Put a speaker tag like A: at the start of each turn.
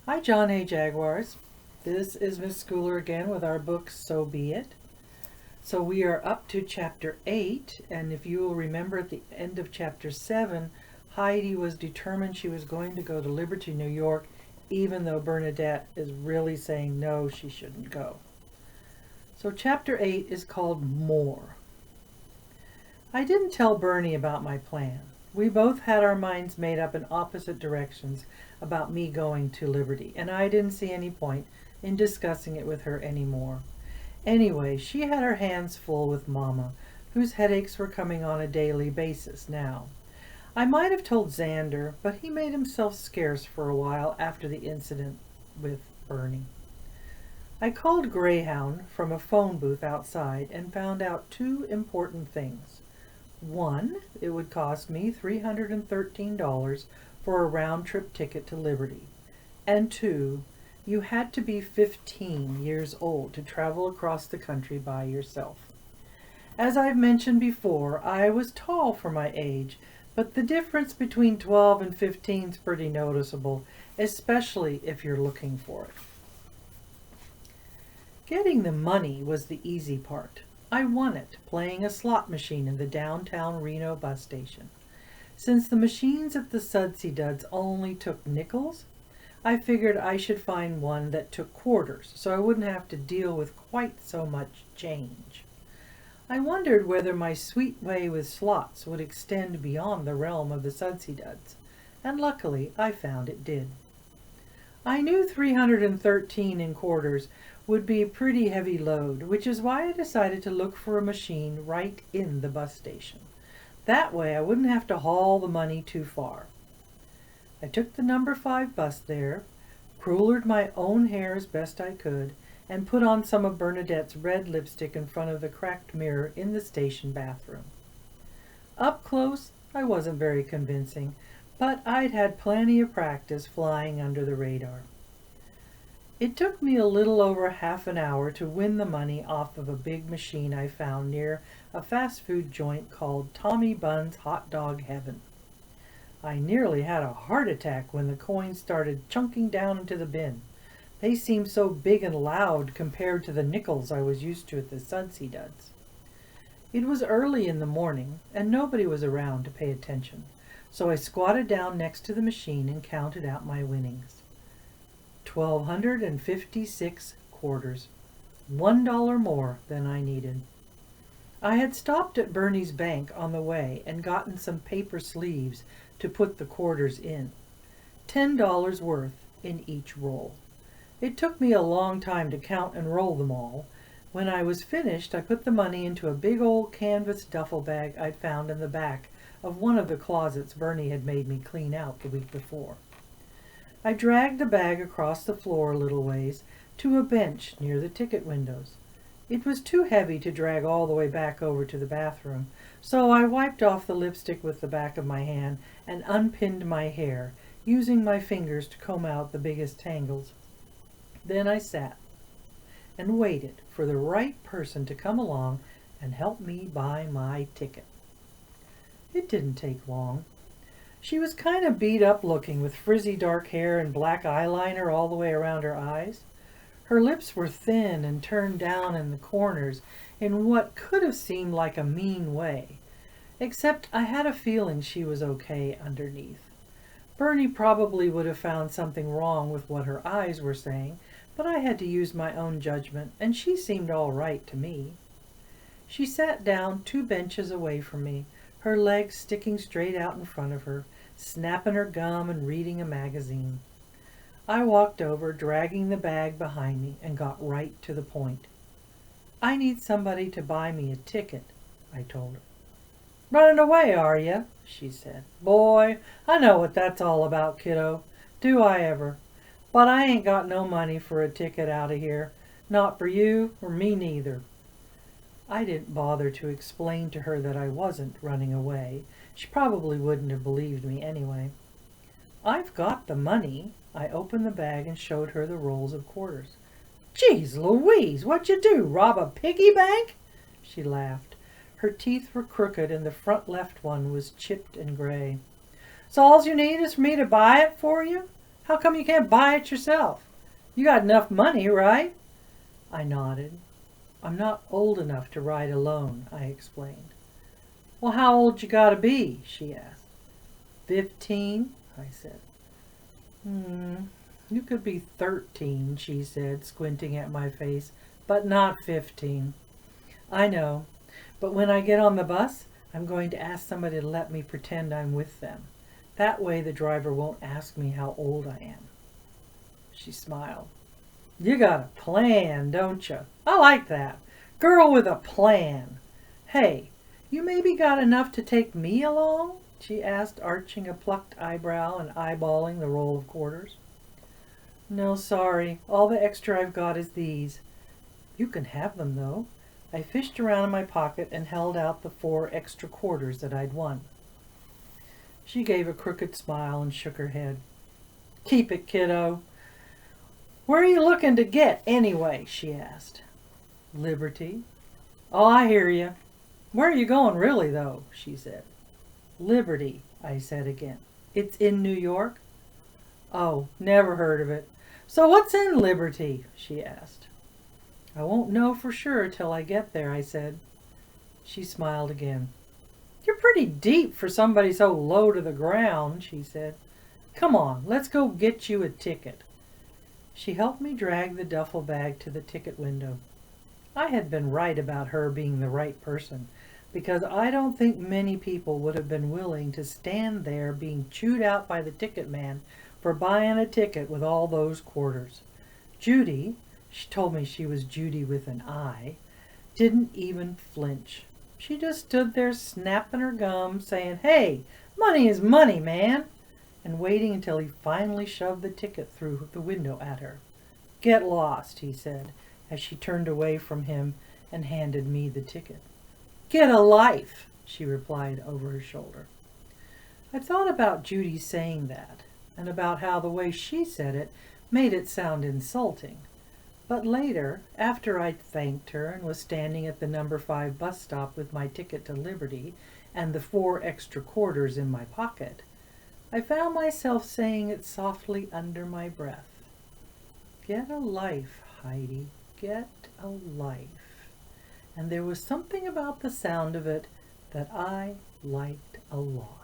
A: Hi, John A. Jaguars. This is Miss Schooler again with our book, So Be It. So we are up to Chapter 8, and if you will remember at the end of Chapter 7, Heidi was determined she was going to go to Liberty, New York, even though Bernadette is really saying no, she shouldn't go. So Chapter 8 is called More. I didn't tell Bernie about my plan. We both had our minds made up in opposite directions about me going to Liberty, and I didn't see any point in discussing it with her anymore. Anyway, she had her hands full with Mama, whose headaches were coming on a daily basis now. I might have told Xander, but he made himself scarce for a while after the incident with Bernie. I called Greyhound from a phone booth outside and found out two important things. One, it would cost me $313 for a round-trip ticket to Liberty. And two, you had to be 15 years old to travel across the country by yourself. As I've mentioned before, I was tall for my age, but the difference between 12 and 15 is pretty noticeable, especially if you're looking for it. Getting the money was the easy part. I won it, playing a slot machine in the downtown Reno bus station. Since the machines at the Sudsy Duds only took nickels, I figured I should find one that took quarters, so I wouldn't have to deal with quite so much change. I wondered whether my sweet way with slots would extend beyond the realm of the Sudsy Duds, and luckily I found it did. I knew 313 in quarters would be a pretty heavy load, which is why I decided to look for a machine right in the bus station. That way I wouldn't have to haul the money too far. I took the number 5 bus there, crulered my own hair as best I could, and put on some of Bernadette's red lipstick in front of the cracked mirror in the station bathroom. Up close, I wasn't very convincing, but I'd had plenty of practice flying under the radar. It took me a little over half an hour to win the money off of a big machine I found near a fast food joint called Tommy Bunn's Hot Dog Heaven. I nearly had a heart attack when the coins started chunking down into the bin. They seemed so big and loud compared to the nickels I was used to at the Sudsy Duds. It was early in the morning, and nobody was around to pay attention, so I squatted down next to the machine and counted out my winnings. 1,256 quarters, $1 more than I needed. I had stopped at Bernie's bank on the way and gotten some paper sleeves to put the quarters in, $10 worth in each roll. It took me a long time to count and roll them all. When I was finished, I put the money into a big old canvas duffel bag I'd found in the back of one of the closets Bernie had made me clean out the week before. I dragged the bag across the floor a little ways to a bench near the ticket windows. It was too heavy to drag all the way back over to the bathroom, so I wiped off the lipstick with the back of my hand and unpinned my hair, using my fingers to comb out the biggest tangles. Then I sat and waited for the right person to come along and help me buy my ticket. It didn't take long. She was kind of beat up looking, with frizzy dark hair and black eyeliner all the way around her eyes. Her lips were thin and turned down in the corners in what could have seemed like a mean way, except I had a feeling she was okay underneath. Bernie probably would have found something wrong with what her eyes were saying, but I had to use my own judgment, and she seemed all right to me. She sat down 2 benches away from me, her legs sticking straight out in front of her, snapping her gum and reading a magazine. I walked over, dragging the bag behind me, and got right to the point. "I need somebody to buy me a ticket," I told her. "Running away, are you?" she said. "Boy, I know what that's all about, kiddo. Do I ever? But I ain't got no money for a ticket out of here. Not for you or me neither." I didn't bother to explain to her that I wasn't running away. She probably wouldn't have believed me anyway. "I've got the money." I opened the bag and showed her the rolls of quarters. "Geez Louise, what'd you do, rob a piggy bank?" She laughed. Her teeth were crooked and the front left one was chipped and gray. "So all you need is for me to buy it for you? How come you can't buy it yourself? You got enough money, right? I nodded. I'm not old enough to ride alone, I explained. Well, how old you gotta be? She asked. 15, I said. You could be 13, she said, squinting at my face, but not 15. I know, but when I get on the bus, I'm going to ask somebody to let me pretend I'm with them. That way the driver won't ask me how old I am. She smiled. You got a plan, don't you? I like that. Girl with a plan. Hey, you maybe got enough to take me along? She asked, arching a plucked eyebrow and eyeballing the roll of quarters. No, sorry. All the extra I've got is these. You can have them, though. I fished around in my pocket and held out the 4 extra quarters that I'd won. She gave a crooked smile and shook her head. Keep it, kiddo. Where are you looking to get, anyway? She asked. Liberty. Oh, I hear you. Where are you going, really, though? She said. Liberty, I said again. It's in New York? Oh, never heard of it. So what's in Liberty? She asked. I won't know for sure till I get there, I said. She smiled again. You're pretty deep for somebody so low to the ground, she said. Come on, let's go get you a ticket. She helped me drag the duffel bag to the ticket window. I had been right about her being the right person, because I don't think many people would have been willing to stand there being chewed out by the ticket man for buying a ticket with all those quarters. Judy, she told me she was Judy with an I, didn't even flinch. She just stood there snapping her gums, saying, Hey, money is money, man, and waiting until he finally shoved the ticket through the window at her. Get lost, he said, as she turned away from him and handed me the ticket. Get a life, she replied over her shoulder. I thought about Judy saying that, and about how the way she said it made it sound insulting. But later, after I'd thanked her and was standing at the number 5 bus stop with my ticket to Liberty and the 4 extra quarters in my pocket, I found myself saying it softly under my breath. Get a life, Heidi, get a life. And there was something about the sound of it that I liked a lot.